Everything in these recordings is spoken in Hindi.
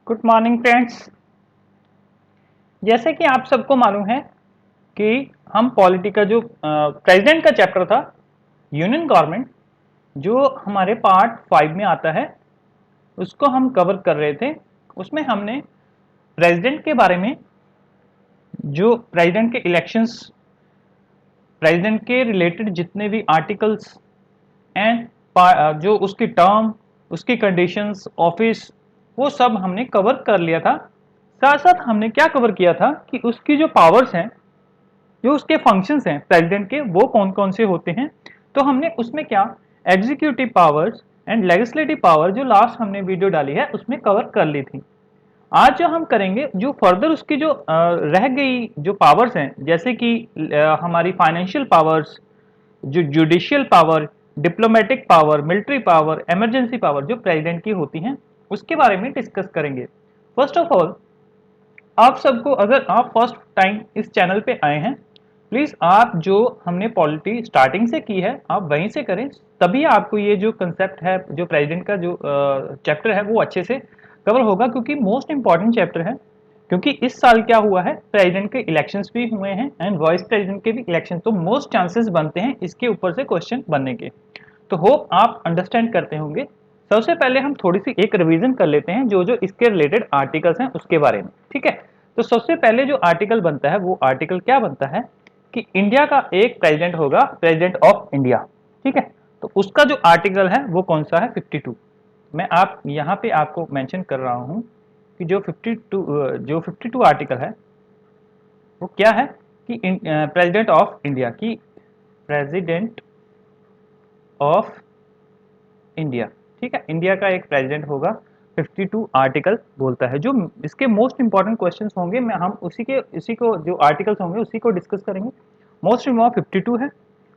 Good morning friends. जैसे कि आप सबको मालूम है कि हम पॉलिटी का जो प्रेसिडेंट का चैप्टर था, यूनियन गवर्नमेंट, जो हमारे पार्ट 5 में आता है, उसको हम कवर कर रहे थे। उसमें हमने प्रेसिडेंट के बारे में, जो प्रेसिडेंट के इलेक्शंस, प्रेसिडेंट के रिलेटेड जितने भी आर्टिकल्स एंड जो उसकी टर्म, उसकी कंडीशंस, ऑफिस, वो सब हमने कवर कर लिया था। साथ साथ हमने क्या कवर किया था कि उसकी जो पावर्स हैं, जो उसके फंक्शंस हैं प्रेसिडेंट के, वो कौन कौन से होते हैं। तो हमने उसमें क्या executive powers and legislative power, जो लास्ट हमने वीडियो डाली है उसमें कवर कर ली थी। आज जो हम करेंगे, जो फर्दर उसकी जो रह गई जो पावर्स हैं, जैसे कि हमारी फाइनेंशियल पावर्स, जो judicial power, diplomatic power, military power, emergency power जो प्रेसिडेंट की होती हैं, उसके बारे में डिस्कस करेंगे। फर्स्ट ऑफ ऑल, आप सबको, अगर आप फर्स्ट टाइम इस चैनल पे आए हैं, प्लीज आप जो हमने पॉलिटी स्टार्टिंग से की है आप वहीं से करें, तभी आपको ये जो कंसेप्ट है, जो प्रेसिडेंट का जो चैप्टर है, वो अच्छे से कवर होगा, क्योंकि मोस्ट इंपॉर्टेंट चैप्टर है। क्योंकि इस साल क्या हुआ है, प्रेसिडेंट के इलेक्शंस भी हुए हैं एंड वाइस प्रेसिडेंट के भी इलेक्शन, तो मोस्ट चांसेस बनते हैं इसके ऊपर से क्वेश्चन बनने के। तो होप आप अंडरस्टैंड करते होंगे। सबसे पहले हम थोड़ी सी एक रिवीजन कर लेते हैं जो जो इसके रिलेटेड आर्टिकल्स हैं उसके बारे में, ठीक है। तो सबसे पहले जो आर्टिकल बनता है, वो आर्टिकल क्या बनता है कि इंडिया का एक प्रेसिडेंट होगा, प्रेसिडेंट ऑफ इंडिया, ठीक है। तो उसका जो आर्टिकल है वो कौन सा है, 52। मैं आप यहाँ पे आपको मेंशन कर रहा हूँ कि जो 52 आर्टिकल है वो क्या है कि प्रेसिडेंट ऑफ इंडिया की, प्रेसिडेंट ऑफ इंडिया, ठीक है, इंडिया का एक प्रेसिडेंट होगा। 52 आर्टिकल बोलता है। जो इसके मोस्ट इंपॉर्टेंट क्वेश्चंस होंगे, मैं हम उसी को जो आर्टिकल्स होंगे उसी को डिस्कस करेंगे। मोस्ट इंपॉर्टेंट 52 है।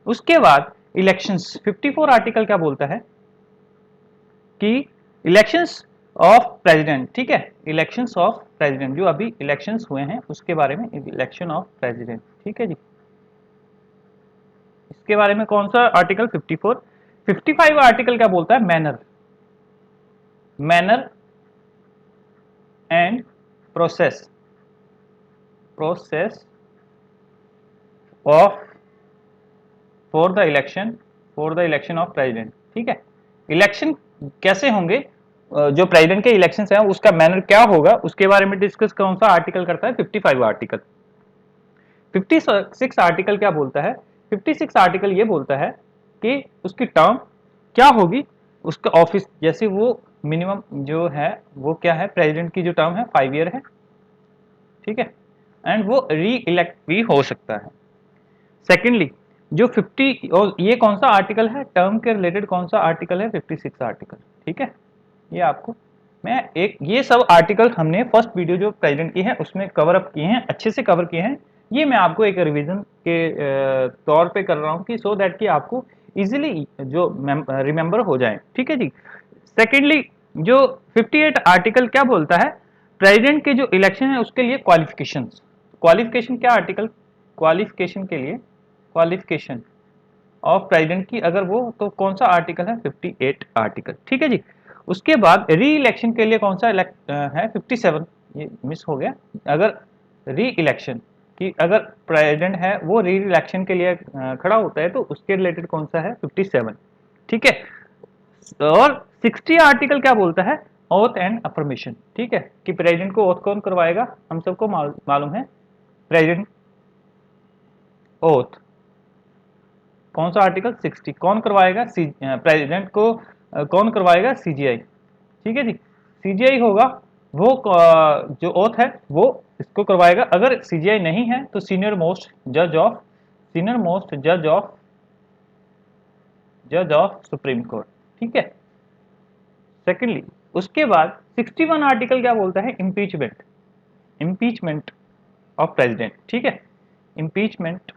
उसके बाद इलेक्शंस, 54 आर्टिकल क्या बोलता है कि इलेक्शंस ऑफ प्रेसिडेंट, ठीक है, इलेक्शंस ऑफ प्रेसिडेंट, जो अभी इलेक्शंस हुए हैं उसके बारे में, इलेक्शन ऑफ प्रेसिडेंट, ठीक है जी। इसके बारे में कौन सा आर्टिकल, 54। 55 आर्टिकल क्या बोलता है, manner, manner and process, process of for the election of president, ठीक है। इलेक्शन कैसे होंगे, जो प्रेसिडेंट के इलेक्शंस हैं उसका मैनर क्या होगा, उसके बारे में डिस्कस कौन सा आर्टिकल करता है, 55 आर्टिकल। 56 आर्टिकल क्या बोलता है, 56 आर्टिकल ये बोलता है कि उसकी टर्म क्या होगी, उसका ऑफिस, जैसे वो मिनिमम जो है वो क्या है, प्रेसिडेंट की जो टर्म है 5 ईयर है, ठीक है, एंड वो री इलेक्ट भी हो सकता है। सेकेंडली, जो 50, और ये कौन सा आर्टिकल है, टर्म के रिलेटेड कौन सा आर्टिकल है, 56 आर्टिकल, ठीक है। ये आपको मैं एक, ये सब आर्टिकल हमने फर्स्ट वीडियो जो प्रेसिडेंट की है उसमें कवर अप किए हैं, अच्छे से कवर किए हैं। ये मैं आपको एक रिवीजन के तौर पे कर रहा हूँ कि सो दैट कि आपको इजीली जो रिमेंबर हो जाए, ठीक है जी। सेकेंडली, जो 58 आर्टिकल क्या बोलता है, प्रेसिडेंट के जो इलेक्शन है उसके लिए क्वालिफिकेशन, क्वालिफिकेशन क्या आर्टिकल, क्वालिफिकेशन के लिए, क्वालिफिकेशन ऑफ प्रेसिडेंट की अगर वो, तो कौन सा आर्टिकल है, 58 आर्टिकल, ठीक है जी। उसके बाद री इलेक्शन के लिए कौन सा है, 57, ये मिस हो गया। अगर री इलेक्शन की, अगर प्रेसिडेंट है वो री इलेक्शन के लिए खड़ा होता है, तो उसके रिलेटेड कौन सा है, 57, ठीक है। और 60 आर्टिकल क्या बोलता है, ओथ एंड अफर्मेशन, ठीक है, कि प्रेसिडेंट को ओथ कौन करवाएगा, हम सबको मालूम है, प्रेसिडेंट ओथ, कौन सा आर्टिकल, 60, कौन करवाएगा, प्रेसिडेंट को कौन करवाएगा, सीजीआई, ठीक है जी। सीजीआई होगा वो, जो ओथ है वो इसको करवाएगा। अगर सीजीआई नहीं है तो सीनियर मोस्ट जज ऑफ, सीनियर मोस्ट जज ऑफ सुप्रीम कोर्ट, ठीक है। सेकेंडली, उसके बाद 61 आर्टिकल क्या बोलता है, इम्पीचमेंट, इम्पीचमेंट ऑफ प्रेसिडेंट, ठीक है, इम्पीचमेंट,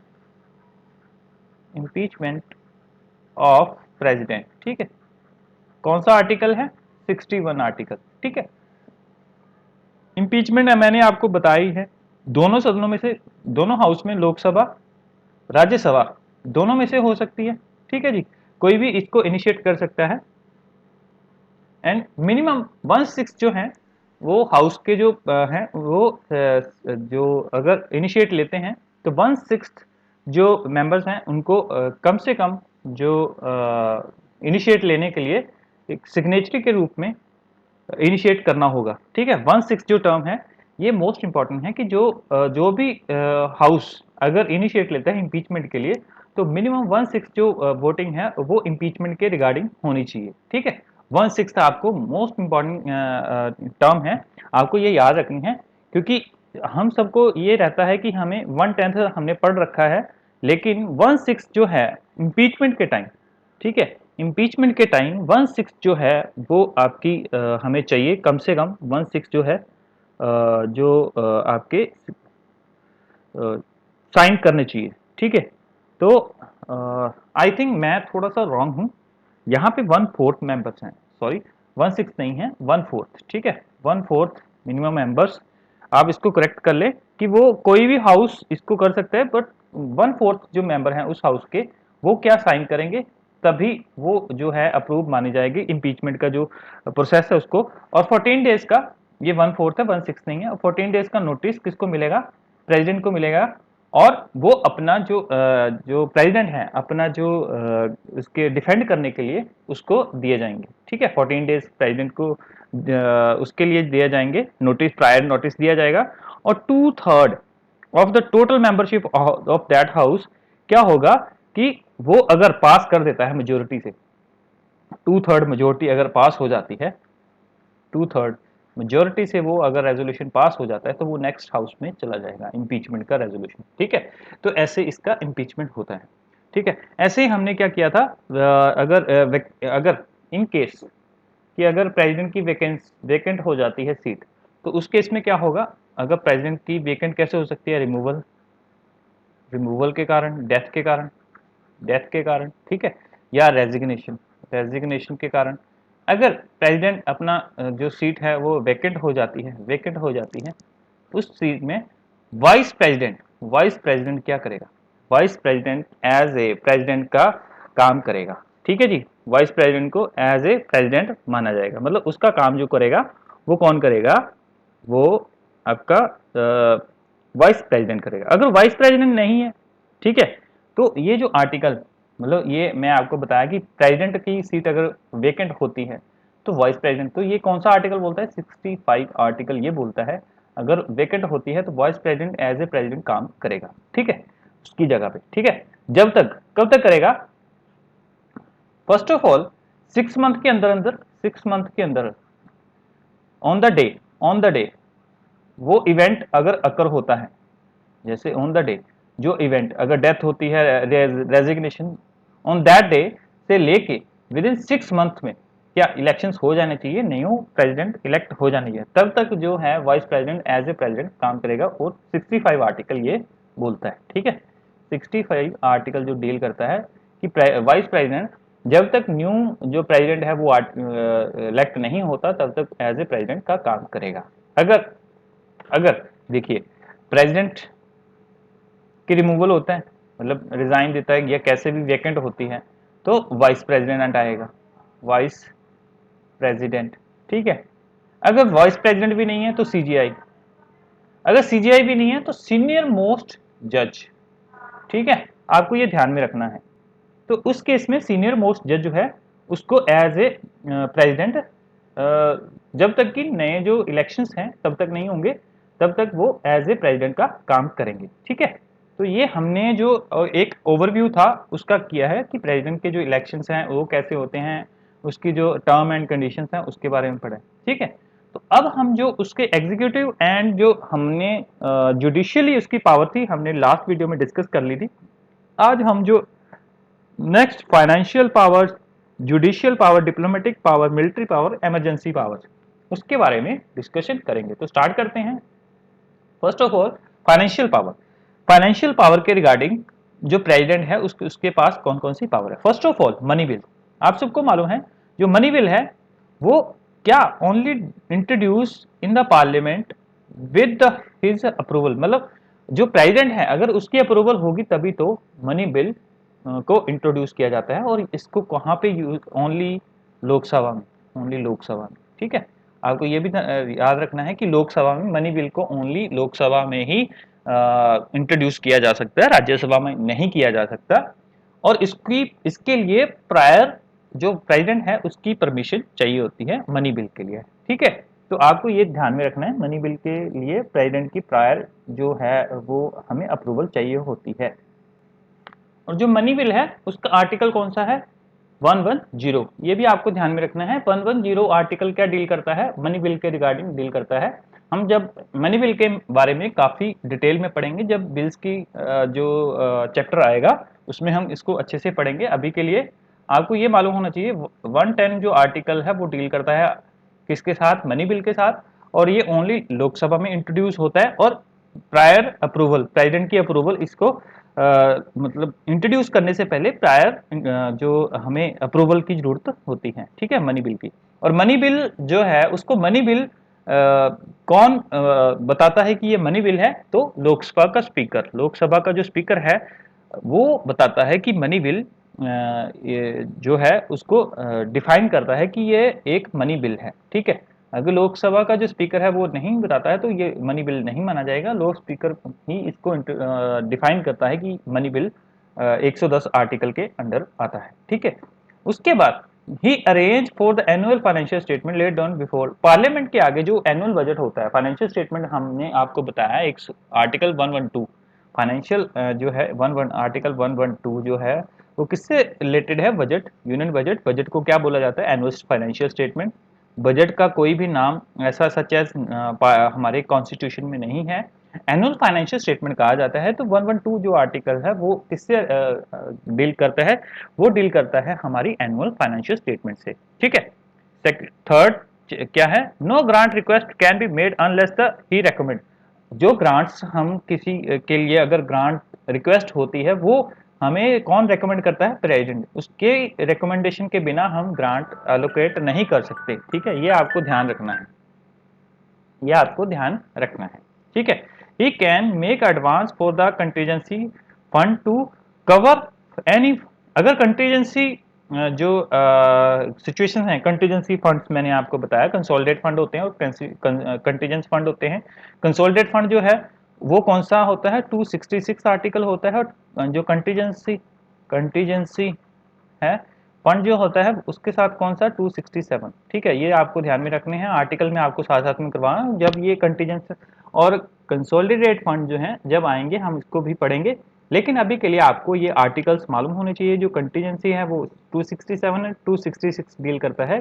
इम्पीचमेंट ऑफ प्रेसिडेंट, ठीक है। कौन सा आर्टिकल है, 61 आर्टिकल, ठीक है। इम्पीचमेंट मैंने आपको बताई है, दोनों सदनों में से, दोनों हाउस में, लोकसभा, राज्यसभा, दोनों में से हो सकती है, ठीक है जी। कोई भी इसको इनिशिएट कर सकता है, एंड मिनिमम 1/6 जो है वो हाउस के जो हैं वो जो अगर इनिशिएट लेते हैं तो 1/6 जो मेंबर्स हैं उनको कम से कम जो इनिशिएट लेने के लिए एक सिग्नेचरी के रूप में इनिशिएट करना होगा। ठीक है, 1/6 जो टर्म है ये मोस्ट इंपॉर्टेंट है कि जो भी हाउस अगर इनिशिएट लेता है इम्पीचमेंट के लिए तो मिनिमम 1/6 जो वोटिंग है वो इम्पीचमेंट के रिगार्डिंग होनी चाहिए। ठीक है, 1/6 आपको मोस्ट इंपॉर्टेंट टर्म है, आपको ये याद रखनी है, क्योंकि हम सबको ये रहता है कि हमें 1/10 हमने पढ़ रखा है, लेकिन 1/6 जो है इम्पीचमेंट के टाइम, ठीक है, इम्पीचमेंट के टाइम 1/6 जो है वो आपकी हमें चाहिए कम से कम 1/6 जो है जो आपके साइन करने चाहिए। ठीक है, तो आई थिंक मैं थोड़ा सा रॉन्ग हूँ, यहाँ पे 1/4 मेंबर्स हैं, सॉरी 1/6 नहीं है 1/4। ठीक है, 1/4 मिनिमम मेंबर्स, आप इसको करेक्ट कर ले कि वो कोई भी हाउस इसको कर सकता है, बट 1/4 जो मेंबर हैं उस हाउस के वो क्या साइन करेंगे तभी वो जो है अप्रूव मानी जाएगी इम्पीचमेंट का जो प्रोसेस है उसको। और 14 डेज का, ये 1/4 है 1/6 नहीं है, 14 डेज का नोटिस किसको मिलेगा, प्रेसिडेंट को मिलेगा, और वो अपना जो प्रेसिडेंट है अपना जो उसके डिफेंड करने के लिए उसको दिए जाएंगे। ठीक है, 14 डेज प्रेसिडेंट को उसके लिए दिए जाएंगे, नोटिस, प्रायर नोटिस दिया जाएगा, और 2/3 of the total membership of that house क्या होगा कि वो अगर पास कर देता है मेजोरिटी से, 2/3 मेजोरिटी अगर पास हो जाती है, 2/3 मेजोरिटी से वो अगर रेजोल्यूशन पास हो जाता है तो वो नेक्स्ट हाउस में चला जाएगा इम्पीचमेंट का रेजोल्यूशन। ठीक है, तो ऐसे इसका इम्पीचमेंट होता है। ठीक है, ऐसे ही हमने क्या किया था, अगर इन केस कि अगर प्रेसिडेंट की वेकेंट हो जाती है सीट, तो उस केस में क्या होगा, अगर प्रेसिडेंट की वेकेंट कैसे हो सकती है, रिमूवल के कारण, डेथ के कारण, ठीक है, या रेजिग्नेशन के कारण। अगर प्रेसिडेंट अपना जो सीट है वो वेकेंट हो जाती है उस सीट में वाइस प्रेसिडेंट क्या करेगा, vice president as a president का काम करेगा। ठीक है जी, वाइस प्रेसिडेंट को एज ए प्रेसिडेंट माना जाएगा, मतलब उसका काम जो करेगा वो कौन करेगा, वो आपका वाइस प्रेसिडेंट करेगा। अगर वाइस प्रेसिडेंट नहीं है, ठीक है, तो ये जो आर्टिकल, मतलब ये मैं आपको बताया कि प्रेसिडेंट की सीट अगर वेकेंट होती है तो वाइस प्रेसिडेंट, तो ये कौन सा आर्टिकल बोलता है, 65 आर्टिकल ये बोलता है अगर वेकेंट होती है तो vice president as a president काम करेगा। ठीक है, उसकी जगह पे। ठीक है, जब तक, कब तक करेगा, फर्स्ट ऑफ ऑल 6 मंथ के अंदर 6 मंथ के अंदर ऑन द डे वो इवेंट अगर अकर होता है, जैसे ऑन द डे जो इवेंट, अगर डेथ होती है, रेजिग्नेशन, ऑन दैट डे से लेके विद इन 6 मंथ में क्या इलेक्शंस हो जाने चाहिए, न्यू प्रेसिडेंट इलेक्ट हो जानी चाहिए, तब तक जो है vice president as a president काम करेगा, और 65 आर्टिकल ये बोलता है। ठीक है, 65 आर्टिकल जो डील करता है कि वाइस प्रेसिडेंट जब तक न्यू जो प्रेसिडेंट है वो इलेक्ट नहीं होता तब तक एज ए प्रेसिडेंट का काम करेगा। अगर अगर देखिए प्रेसिडेंट की रिमूवल होता है, मतलब रिजाइन देता है या कैसे भी वेकेंट होती है, तो वाइस प्रेसिडेंट आएगा, वाइस प्रेसिडेंट। ठीक है, अगर वाइस प्रेसिडेंट भी नहीं है तो सीजीआई, अगर सीजीआई भी नहीं है तो सीनियर मोस्ट जज। ठीक है, आपको ये ध्यान में रखना है। तो उस केस में सीनियर मोस्ट जज जो है उसको एज ए प्रेसिडेंट, जब तक कि नए जो इलेक्शंस हैं तब तक नहीं होंगे, तब तक वो एज ए प्रेसिडेंट का काम करेंगे। ठीक है, तो ये हमने जो एक ओवरव्यू था उसका किया है कि प्रेसिडेंट के जो इलेक्शंस हैं वो कैसे होते हैं, उसकी जो टर्म एंड कंडीशंस हैं उसके बारे में पढ़े। ठीक है, तो अब हम जो उसके एग्जीक्यूटिव एंड जो हमने जुडिशियली उसकी पावर थी हमने लास्ट वीडियो में डिस्कस कर ली थी। आज हम जो next financial power, judicial power, diplomatic power, military power, emergency power, उसके बारे में डिस्कशन करेंगे। तो स्टार्ट करते हैं। First of all financial power, financial power के रिगार्डिंग जो प्रेसिडेंट है उसके पास कौन कौन सी पावर है। First of all money bill, आप सबको मालूम है जो मनी बिल है वो क्या only introduce in the parliament with his approval, मतलब जो प्रेसिडेंट है अगर उसकी अप्रूवल होगी तभी तो मनी बिल को इंट्रोड्यूस किया जाता है, और इसको कहाँ पे यूज, ओनली लोकसभा में, ओनली लोकसभा में। ठीक है, आपको ये भी याद रखना है कि लोकसभा में मनी बिल को ओनली लोकसभा में ही इंट्रोड्यूस किया जा सकता है, राज्यसभा में नहीं किया जा सकता। और इसके लिए प्रायर जो प्रेसिडेंट है उसकी परमिशन चाहिए होती है मनी बिल के लिए, ठीक है। तो आपको ये ध्यान में रखना है, मनी बिल के लिए प्रेसिडेंट की प्रायर जो है वो हमें अप्रूवल चाहिए होती है। और जो मनी बिल है उसका आर्टिकल कौन सा है, 110, ये भी आपको ध्यान में रखना है। 110 आर्टिकल क्या डील करता है, मनी बिल के रिगार्डिंग डील करता है। हम जब मनी बिल के बारे में काफी डिटेल में पढ़ेंगे, जब बिल्स की जो चैप्टर आएगा उसमें हम इसको अच्छे से पढ़ेंगे। अभी के लिए आपको ये मालूम होना चाहिए 110 जो आर्टिकल है वो डील करता है किसके साथ, मनी बिल के साथ। और ये ओनली लोकसभा में इंट्रोड्यूस होता है और प्रायर अप्रूवल, प्रेसिडेंट की अप्रूवल इसको मतलब इंट्रोड्यूस करने से पहले प्रायर जो हमें अप्रूवल की जरूरत होती है, ठीक है, मनी बिल की। और मनी बिल जो है उसको मनी बिल कौन बताता है कि ये मनी बिल है, तो लोकसभा का स्पीकर, लोकसभा का जो स्पीकर है वो बताता है कि मनी बिल ये जो है उसको डिफाइन करता है कि ये एक मनी बिल है, ठीक है। अगर लोकसभा का जो स्पीकर है वो नहीं बताता है तो ये मनी बिल नहीं माना जाएगा। लोक स्पीकर ही इसको डिफाइन करता है कि मनी बिल 110 आर्टिकल के अंडर आता है, ठीक है। उसके बाद ही arrange for the annual financial statement laid down before parliament के आगे जो एनुअल बजट होता है, फाइनेंशियल स्टेटमेंट हमने आपको बताया एक आर्टिकल 112 फाइनेंशियल जो है 11 आर्टिकल 112 जो है वो किससे रिलेटेड है, बजट, यूनियन बजट। बजट को क्या बोला जाता है, एनुअल फाइनेंशियल स्टेटमेंट। बजट का कोई भी नाम ऐसा सच एज हमारे कॉन्स्टिट्यूशन में नहीं है, एनुअल फाइनेंशियल स्टेटमेंट कहा जाता है। तो 112 जो आर्टिकल है वो किससे डील करता है, वो डील करता है हमारी एनुअल फाइनेंशियल स्टेटमेंट से, ठीक है। थर्ड क्या है, no grant request can be made unless the he recommend. जो ग्रांट्स हम किसी के लिए अगर ग्रांट रिक्वेस्ट होती है वो हमें कौन रेकमेंड करता है, प्रेसिडेंट। उसके रिकमेंडेशन के बिना हम ग्रांट एलोकेट नहीं कर सकते, ठीक है। ये आपको ध्यान रखना है, ये आपको ध्यान रखना है, ठीक है। He can make advance for the contingency fund to cover any, अगर कंटीजेंसी जो सिचुएशन है, कंटीजेंसी फंड्स मैंने आपको बताया कंसोलिडेट फंड होते हैं और कंटीजेंस फंड होते हैं। कंसोलिडेट फंड जो है वो कौन सा होता है, 266 आर्टिकल होता है। और जो कंटीजेंसी कंटीजेंसी है फंड जो होता है उसके साथ कौन सा, 267, ठीक है। ये आपको ध्यान में रखने हैं, आर्टिकल में आपको साथ साथ में करवाना जब ये कंटीजेंसी और कंसोलिडेट फंड जो है जब आएंगे हम इसको भी पढ़ेंगे। लेकिन अभी के लिए आपको ये आर्टिकल्स मालूम होने चाहिए। जो कंटीजेंसी है वो 267 है, 266 डील करता है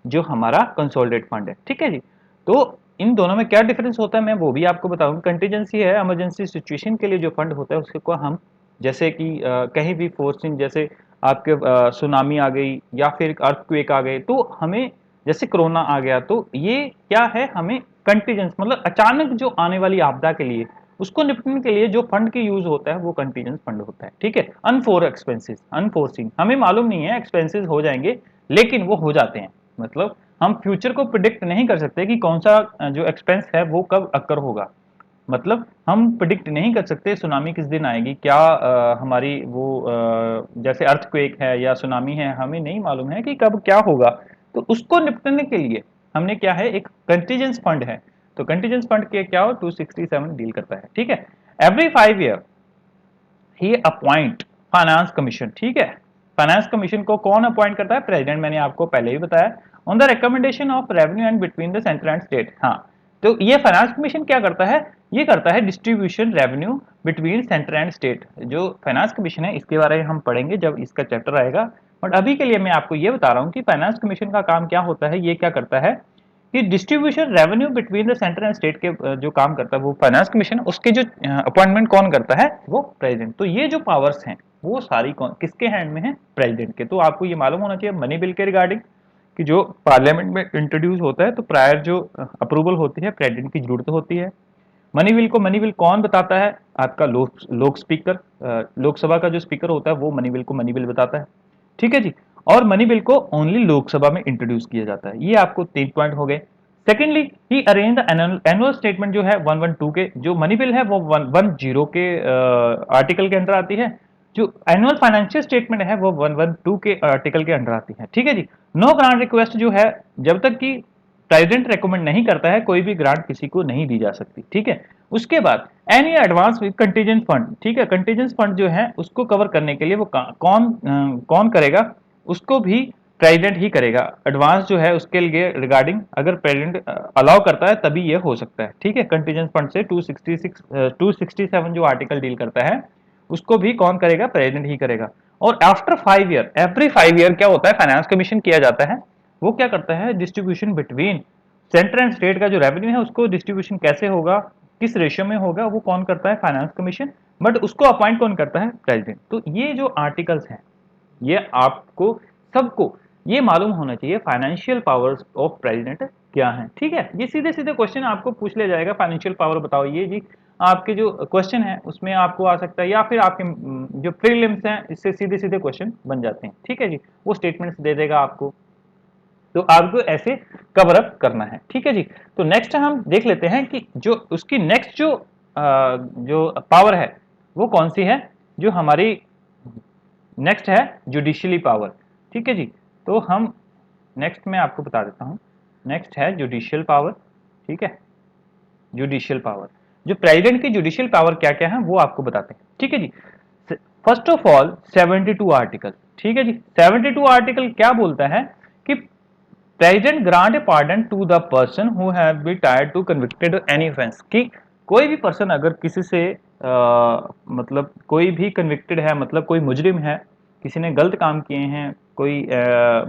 जो हमारा कंसोलिडेट फंड है, ठीक है जी। तो इन दोनों में क्या डिफरेंस होता है मैं वो भी आपको बताऊंगा। कंटीजेंसी है इमरजेंसी सिचुएशन के लिए जो फंड होता है उसको हम जैसे कि कहीं भी फोर्सिंग, जैसे आपके सुनामी आ गई या फिर अर्थक्वेक आ गए, तो हमें जैसे कोरोना आ गया, तो ये क्या है, हमें कंटीजेंस मतलब अचानक जो आने वाली आपदा के लिए उसको निपटने के लिए जो फंड की यूज होता है वो कंटीजेंस फंड होता है, ठीक है। अनफोर एक्सपेंसेस, अनफोर्सिंग, हमें मालूम नहीं है एक्सपेंसेस हो जाएंगे लेकिन वो हो जाते हैं। मतलब हम फ्यूचर को प्रिडिक्ट नहीं कर सकते कि कौन सा जो एक्सपेंस है वो कब अकर होगा। मतलब हम प्रिडिक्ट नहीं कर सकते सुनामी किस दिन आएगी, क्या हमारी वो जैसे अर्थक्वेक है या सुनामी है, हमें नहीं मालूम है कि कब क्या होगा। तो उसको निपटने के लिए हमने क्या है, एक कंटीजेंस फंड है। तो कंटीजेंस फंड के क्या हो, 267 डील करता है, ठीक है। एवरी 5 ईयर ही अपॉइंट फाइनेंस कमीशन, ठीक है। फाइनेंस कमीशन को कौन अपॉइंट करता है, प्रेसिडेंट, मैंने आपको पहले ही बताया। On the recommendation of revenue and between the centre and state. हाँ, तो ये फाइनेंस कमीशन क्या करता है, ये करता है distribution revenue between centre and state. जो फाइनेंस कमीशन है इसके बारे में हम पढ़ेंगे जब इसका चैप्टर आएगा, बट अभी के लिए मैं आपको ये बता रहा हूँ कि फाइनेंस कमीशन का काम क्या होता है। ये क्या करता है कि distribution revenue between the centre and state के जो काम करता है वो फाइनेंस कमीशन, उसके जो अपॉइंटमेंट कौन करता है, वो प्रेसिडेंट। तो ये जो पावर्स हैं वो सारी किसके हैंड में है, प्रेसिडेंट के। तो आपको ये मालूम होना चाहिए मनी बिल के रिगार्डिंग कि जो पार्लियामेंट में इंट्रोड्यूस होता है तो प्रायर जो अप्रूवल होती है प्रेसिडेंट की जरूरत होती है। मनी बिल को मनी बिल कौन बताता है, आपका लोक स्पीकर, लोकसभा का जो स्पीकर होता है वो मनी बिल को मनी बिल बताता है, ठीक है जी। और मनी बिल को ओनली लोकसभा में इंट्रोड्यूस किया जाता है। ये आपको 3 पॉइंट हो गए। Secondly he arrange the annual statement जो है 112 के, जो मनी बिल है वो 110 के आर्टिकल के अंदर आती है। जो एनुअल फाइनेंशियल स्टेटमेंट है वो 112 के आर्टिकल के अंडर आती है, ठीक है जी। नो ग्रांट रिक्वेस्ट जो है, जब तक कि प्रेसिडेंट रेकमेंड नहीं करता है कोई भी ग्रांट किसी को नहीं दी जा सकती, ठीक है। उसके बाद any advance with contingent fund, ठीक है, कंटीजेंट फंड जो है उसको कवर करने के लिए वो कौन करेगा, उसको भी प्रेसिडेंट ही करेगा। एडवांस जो है उसके लिए रिगार्डिंग अगर प्रेसिडेंट अलाउ करता है तभी ये हो सकता है, ठीक है। कंटीजेंट फंड से 267 जो आर्टिकल डील करता है उसको भी कौन करेगा, प्रेसिडेंट ही करेगा। और आफ्टर 5 ईयर, एवरी 5 ईयर क्या होता है, फाइनेंस कमीशन किया जाता है। वो क्या करता है, distribution between centre and state का जो रेवेन्यू है उसको डिस्ट्रीब्यूशन कैसे होगा, किस रेशियो में होगा, वो कौन करता है, फाइनेंस कमीशन। बट उसको अपॉइंट कौन करता है, प्रेसिडेंट। तो ये जो आर्टिकल्स हैं ये आपको सबको ये मालूम होना चाहिए फाइनेंशियल पावर्स ऑफ प्रेसिडेंट क्या है, ठीक है। ये सीधे सीधे क्वेश्चन आपको पूछ लिया जाएगा, फाइनेंशियल पावर बताओ, ये जी आपके जो क्वेश्चन है उसमें आपको आ सकता है, या फिर आपके जो प्रीलिम्स हैं इससे सीधे सीधे क्वेश्चन बन जाते हैं, ठीक है जी। वो स्टेटमेंट्स दे देगा आपको, तो आपको ऐसे कवर अप करना है, ठीक है जी। तो नेक्स्ट हम देख लेते हैं कि जो उसकी नेक्स्ट जो पावर है वो कौन सी है, जो हमारी नेक्स्ट है जुडिशियली पावर, ठीक है जी। तो हम नेक्स्ट में आपको बता देता हूं, नेक्स्ट है जुडिशियल पावर, ठीक है। जुडिशियल पावर, जो प्रेसिडेंट की जुडिशियल पावर क्या क्या है वो आपको बताते हैं, ठीक है जी। फर्स्ट ऑफ ऑल 72 आर्टिकल, ठीक है जी। 72 आर्टिकल क्या बोलता है कि president grant a pardon to the person who have been tried to convicted any offence, कि कोई भी पर्सन अगर किसी से मतलब कोई भी कन्विक्टेड है, मतलब कोई मुजरिम है, किसी ने गलत काम किए हैं, कोई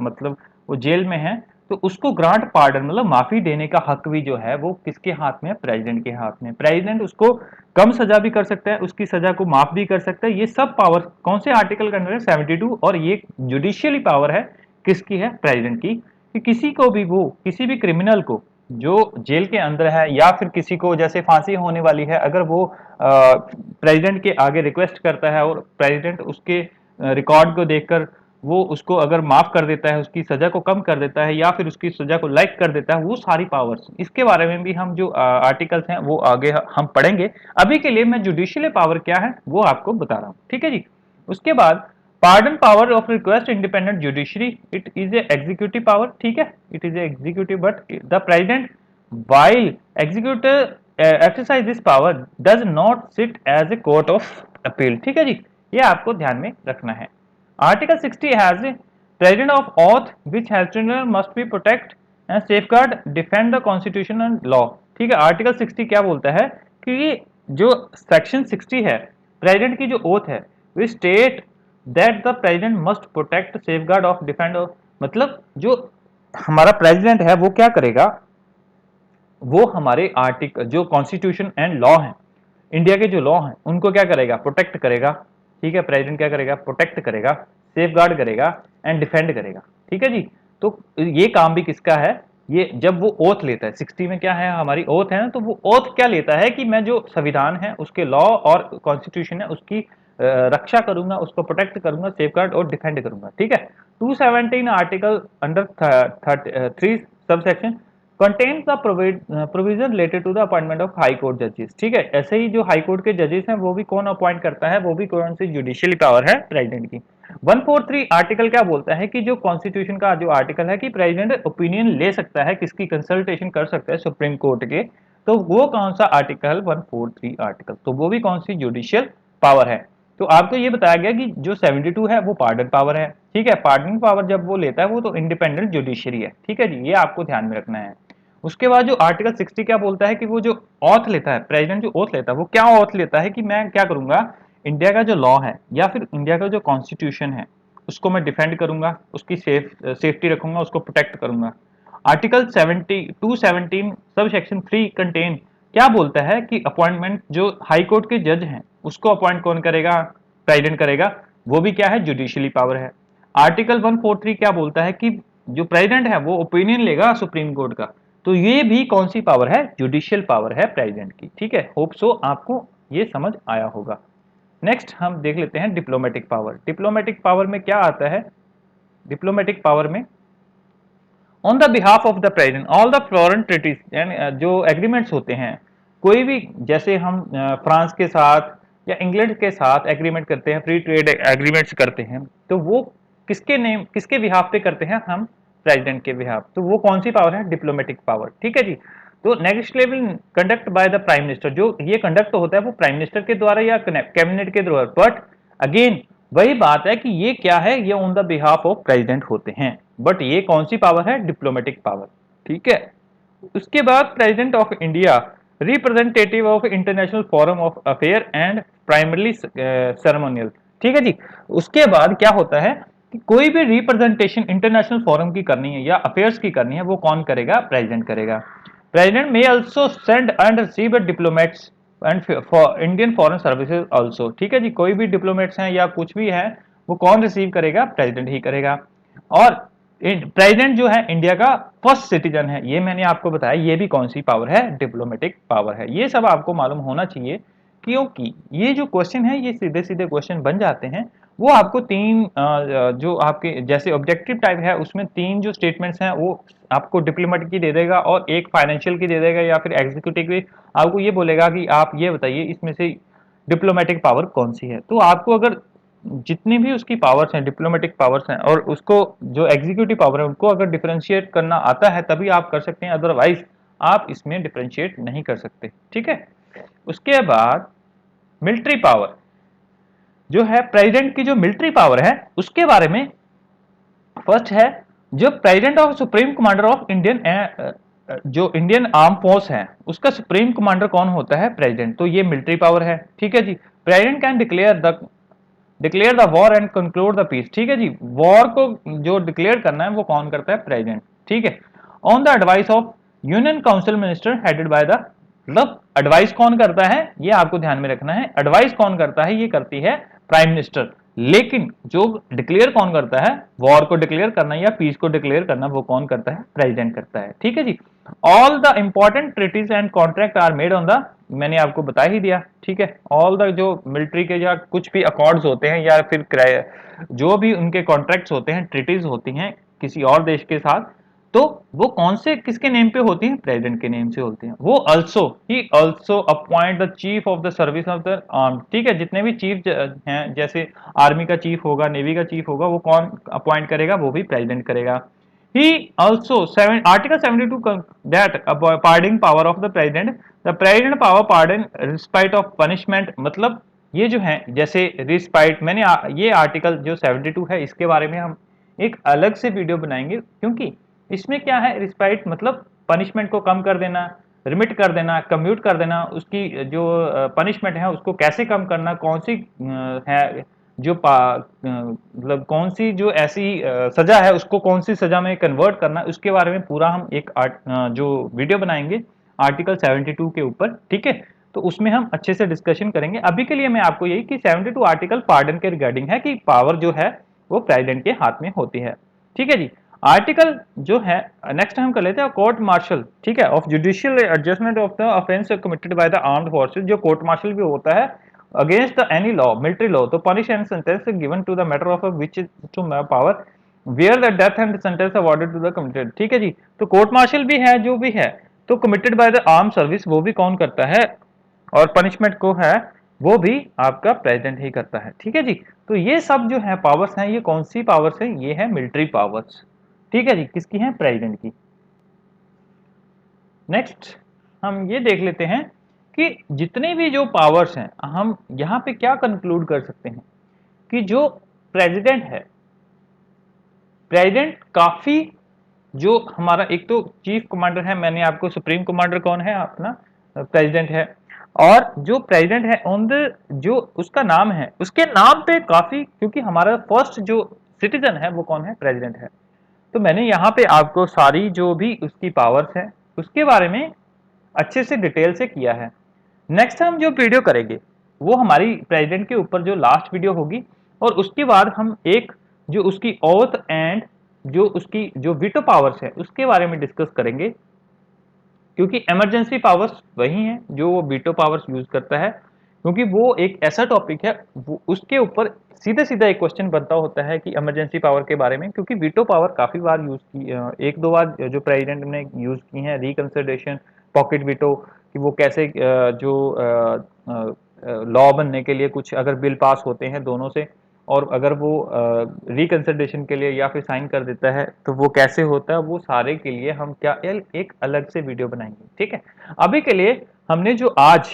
मतलब वो जेल में है, तो उसको ग्रांट पार्डन मतलब माफी देने का हक भी जो है वो किसके हाथ में है, प्रेसिडेंट के हाथ में। प्रेसिडेंट उसको कम सजा भी कर सकता है, उसकी सजा को माफ भी कर सकता है। ये सब पावर कौन से आर्टिकल के अंदर है, 72। और ये जुडिशियली पावर है किसकी है, प्रेसिडेंट की, कि किसी को भी वो किसी भी क्रिमिनल को जो जेल के अंदर है, या फिर किसी को जैसे फांसी होने वाली है, अगर वो प्रेसिडेंट के आगे रिक्वेस्ट करता है और प्रेसिडेंट उसके रिकॉर्ड को देखकर वो उसको अगर माफ कर देता है, उसकी सजा को कम कर देता है, या फिर उसकी सजा को लाइक कर देता है, वो सारी पावर्स, इसके बारे में भी हम जो आर्टिकल्स हैं वो आगे हम पढ़ेंगे। अभी के लिए मैं जुडिशियल पावर क्या है वो आपको बता रहा हूं, ठीक है जी। उसके बाद pardon power of request independent judiciary, it is a executive power, ठीक है, it is a executive, but the president while executive exercise this power does not sit as a court of appeal, ठीक है जी। ये आपको ध्यान में रखना है। Article 60 has president of oath which has must be protect and safeguard defend the constitution and law, ठीक है। आर्टिकल 60 क्या बोलता है कि जो सेक्शन 60 है, प्रेसिडेंट की जो ओथ है, we state that the president must protect safeguard of defend, मतलब जो हमारा प्रेसिडेंट है वो क्या करेगा, वो हमारे आर्टिकल जो कॉन्स्टिट्यूशन एंड लॉ है, इंडिया के जो लॉ हैं उनको क्या करेगा, प्रोटेक्ट करेगा, ठीक है। प्रेसिडेंट क्या करेगा, प्रोटेक्ट करेगा, सेफगार्ड करेगा एंड डिफेंड करेगा, ठीक है जी। तो ये काम भी किसका है, ये जब वो ओथ लेता है, 60 में क्या है हमारी ओथ है ना, तो वो ओथ क्या लेता है कि मैं जो संविधान है उसके लॉ और कॉन्स्टिट्यूशन है उसकी रक्षा करूंगा, उसको प्रोटेक्ट करूंगा, सेफगार्ड और डिफेंड करूंगा, ठीक है। 217 article under 3 subsection contains the provision related to the appointment of high court जजेस, ठीक है। ऐसे ही जो हाई कोर्ट के जजेस हैं वो भी कौन अपॉइंट करता है, वो भी कौन सी जुडिशियली पावर है, प्रेसिडेंट की। 143 आर्टिकल क्या बोलता है कि जो कॉन्स्टिट्यूशन का जो आर्टिकल है कि प्रेसिडेंट ओपिनियन ले सकता है, किसकी कंसल्टेशन कर सकता है, सुप्रीम कोर्ट के, तो वो कौन सा आर्टिकल, 143 आर्टिकल, तो वो भी कौन सी जुडिशियल पावर है। तो आपको ये बताया गया कि जो 72 है वो पार्डन पावर है, ठीक है। पार्डन पावर जब वो लेता है वो तो इंडिपेंडेंट जुडिशरी है, ठीक है जी, ये आपको ध्यान में रखना है। उसके बाद जो आर्टिकल 60 क्या बोलता है कि वो जो ऑथ लेता है, प्रेसिडेंट जो ओथ लेता है वो क्या ऑथ लेता है कि मैं क्या करूंगा, इंडिया का जो लॉ है या फिर इंडिया का जो कॉन्स्टिट्यूशन है उसको मैं डिफेंड करूंगा, उसकी सेफ्टी रखूंगा, उसको प्रोटेक्ट करूंगा। आर्टिकल 217 सब सेक्शन 3 कंटेन क्या बोलता है कि अपॉइंटमेंट जो हाई कोर्ट के जज हैं उसको अपॉइंट कौन करेगा, प्रेसिडेंट करेगा, वो भी क्या है, जुडिशियली पावर है। आर्टिकल 143 क्या बोलता है कि जो प्रेसिडेंट है वो ओपिनियन लेगा सुप्रीम कोर्ट का, तो ये भी कौन सी पावर है, जुडिशियल पावर है प्रेसिडेंट की, ठीक है। होप सो आपको ये समझ आया होगा। नेक्स्ट हम देख लेते हैं डिप्लोमेटिक पावर। डिप्लोमेटिक पावर में क्या आता है, डिप्लोमेटिक पावर में on the behalf of the president all the foreign treaties and जो एग्रीमेंट्स होते हैं, कोई भी जैसे हम फ्रांस के साथ या इंग्लैंड के साथ एग्रीमेंट करते हैं, फ्री ट्रेड एग्रीमेंट्स करते हैं, तो वो किसके नेम किसके बिहाफ पे करते हैं, हम प्रेसिडेंट के बिहाफ, तो वो कौन सी पावर है? Diplomatic power. ठीक है जी। तो next level conduct by the prime minister, जो ये कंडक्ट होता है वो प्राइम मिनिस्टर के द्वारा या कैबिनेट के द्वारा, बट अगेन वही बात है कि ये क्या है, ये on the behalf of president होते हैं, बट ये कौन सी पावर है? Diplomatic power. ठीक है। उसके बाद president of India representative of international forum of affair and primarily ceremonial. ठीक है जी। उसके बाद क्या होता है कि कोई भी रिप्रेजेंटेशन इंटरनेशनल फोरम की करनी है या अफेयर्स की करनी है, वो कौन करेगा? प्रेसिडेंट करेगा। President may also send and receive diplomats and for Indian foreign services also. ठीक है जी। कोई भी डिप्लोमेट्स हैं या कुछ भी है, वो कौन रिसीव करेगा? प्रेसिडेंट ही करेगा। और प्रेसिडेंट जो है इंडिया का फर्स्ट सिटीजन है, ये मैंने आपको बताया, ये भी कौन सी पावर है? डिप्लोमेटिक पावर है। ये सब आपको मालूम होना चाहिए, क्योंकि ये जो क्वेश्चन है ये सीधे सीधे क्वेश्चन बन जाते हैं। वो आपको तीन जो आपके जैसे ऑब्जेक्टिव टाइप है उसमें तीन जो स्टेटमेंट्स हैं वो आपको डिप्लोमेटिक की दे देगा और एक फाइनेंशियल की दे देगा या फिर एग्जीक्यूटिव की। आपको ये बोलेगा कि आप ये बताइए इसमें से डिप्लोमेटिक पावर कौन सी है। तो आपको अगर जितनी भी उसकी पावर्स हैं, डिप्लोमेटिक पावर्स हैं, और उसको जो एग्जीक्यूटिव पावर है उनको अगर डिफरेंशिएट करना आता है तभी आप कर सकते हैं, अदरवाइज आप इसमें डिफरेंशिएट नहीं कर सकते। ठीक है। उसके बाद मिलिट्री पावर जो है, प्रेसिडेंट की जो मिलिट्री पावर है उसके बारे में फर्स्ट है, जो president of supreme commander of Indian जो इंडियन आर्म फोर्स है उसका सुप्रीम कमांडर कौन होता है? प्रेसिडेंट। तो ये मिलिट्री पावर है। ठीक है जी। President can declare the war and conclude the peace. ठीक है जी। वॉर को जो डिक्लेयर करना है वो कौन करता है? प्रेसिडेंट। ठीक है। On the advice of union council minister headed by the, मतलब एडवाइस कौन करता है ये आपको ध्यान में रखना है। एडवाइस कौन करता है? ये करती है प्राइम मिनिस्टर। लेकिन जो डिक्लेयर कौन करता है, वॉर को डिक्लेयर करना या पीस को डिक्लेयर करना, वो कौन करता है? प्रेसिडेंट करता है। ठीक है जी। All the important treaties and contract are made on the, मैंने आपको बता ही दिया। ठीक है। ऑल द जो मिलिट्री के या कुछ भी अकॉर्ड्स होते हैं या फिर जो भी उनके कॉन्ट्रैक्ट्स होते हैं, ट्रीटीज होती हैं किसी और देश के साथ, तो वो कौन से किसके नेम पे होती हैं? प्रेसिडेंट के नेम से होती हैं। वो he also appoint the chief of the service of the arm. ठीक है। जितने भी चीफ हैं, जैसे आर्मी का चीफ होगा, नेवी का चीफ होगा, वो कौन अपॉइंट करेगा? वो भी प्रेसिडेंट करेगा। He also Article 72 that pardoning power of the president, the president power pardon respite of punishment, मतलब ये जो है जैसे रिस्पाइट, मैंने ये आर्टिकल जो 72 है इसके बारे में हम एक अलग से वीडियो बनाएंगे, क्योंकि इसमें क्या है, रिस्पाइट मतलब पनिशमेंट को कम कर देना, रिमिट कर देना, कम्यूट कर देना, उसकी जो पनिशमेंट है उसको कैसे कम करना, कौन सी है जो मतलब कौन सी जो ऐसी सजा है उसको कौन सी सजा में कन्वर्ट करना, उसके बारे में पूरा हम एक जो वीडियो बनाएंगे आर्टिकल 72 के ऊपर। ठीक है। तो उसमें हम अच्छे से डिस्कशन करेंगे। अभी के लिए मैं आपको यही कि 72 आर्टिकल पार्डन के रिगार्डिंग है कि पावर जो है वो प्रेसिडेंट के हाथ में होती है। ठीक है जी। आर्टिकल जो है नेक्स्ट हम कर लेते हैं कोर्ट मार्शल। ठीक है। Of judicial adjustment of the offence committed by the armed forces, जो कोर्ट मार्शल भी होता है against the any law, military law, to punish and sentence given to the matter of which is to power where the death and sentence awarded to the committed। ठीक है जी। तो कोर्ट मार्शल भी है, जो भी है तो committed by the arm service, वो भी कौन करता है, और पनिशमेंट को है वो भी आपका प्रेसिडेंट ही करता है। ठीक है जी। तो ये सब जो है पावर्स हैं, ये कौन सी पावर्स है? ये है मिलिट्री पावर्स। ठीक है जी। किसकी है? प्रेसिडेंट की। नेक्स्ट हम ये देख लेते हैं कि जितने भी जो पावर्स हैं, हम यहां पे क्या कंक्लूड कर सकते हैं कि जो प्रेसिडेंट है, प्रेसिडेंट काफी, जो हमारा एक तो चीफ कमांडर है, मैंने आपको सुप्रीम कमांडर कौन है? अपना प्रेसिडेंट है। और जो प्रेसिडेंट है ऑन द, जो उसका नाम है, उसके नाम पे काफी, क्योंकि हमारा फर्स्ट जो सिटीजन है वो कौन है? प्रेसिडेंट है। तो मैंने यहाँ पे आपको सारी जो भी उसकी पावर्स है उसके बारे में अच्छे से डिटेल से किया है। नेक्स्ट हम जो वीडियो करेंगे वो हमारी प्रेसिडेंट के ऊपर जो लास्ट वीडियो होगी, और उसके बाद हम एक जो उसकी ओथ एंड जो उसकी जो वीटो पावर्स है उसके बारे में डिस्कस करेंगे, क्योंकि इमरजेंसी पावर्स वही हैं जो वो वीटो पावर्स यूज करता है, क्योंकि वो एक ऐसा टॉपिक है, वो उसके ऊपर सीधे सीधा एक क्वेश्चन बनता होता है कि इमरजेंसी पावर के बारे में, क्योंकि वीटो पावर काफी बार यूज की, एक दो बार जो प्रेसिडेंट ने यूज की है, रिकंसिडरेशन, पॉकेट वीटो, कि वो कैसे जो लॉ बनने के लिए कुछ अगर बिल पास होते हैं दोनों से, और अगर वो रिकंसिडरेशन के लिए या फिर साइन कर देता है तो वो कैसे होता है, वो सारे के लिए हम क्या एक अलग से वीडियो बनाएंगे। ठीक है, अभी के लिए हमने जो आज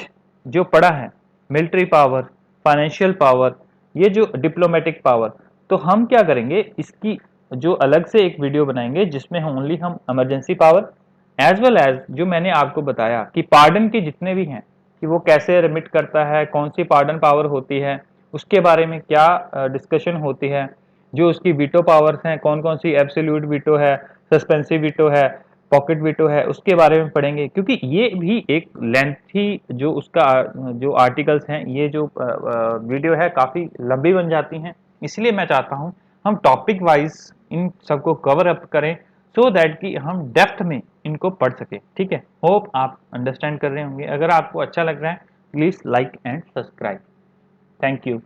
जो पढ़ा है मिलिट्री पावर, फाइनेंशियल पावर, ये जो डिप्लोमेटिक पावर, तो हम क्या करेंगे इसकी जो अलग से एक वीडियो बनाएंगे जिसमें ओनली हम emergency power as well as जो मैंने आपको बताया कि पार्डन के जितने भी हैं कि वो कैसे रिमिट करता है, कौन सी पार्डन पावर होती है, उसके बारे में क्या डिस्कशन होती है, जो उसकी वीटो पावर्स हैं, कौन कौन सी एब्सोल्यूट वीटो है, सस्पेंसिव वीटो है, पॉकेट वीटो है, उसके बारे में पढ़ेंगे। क्योंकि ये भी एक लेंथी जो उसका जो आर्टिकल्स हैं, ये जो वीडियो है काफ़ी लंबी बन जाती हैं, इसलिए मैं चाहता हूँ हम टॉपिक वाइज इन सबको कवर अप करें सो दैट कि हम डेप्थ में इनको पढ़ सके। ठीक है, होप आप अंडरस्टैंड कर रहे होंगे। अगर आपको अच्छा लग रहा है please like and subscribe. Thank you.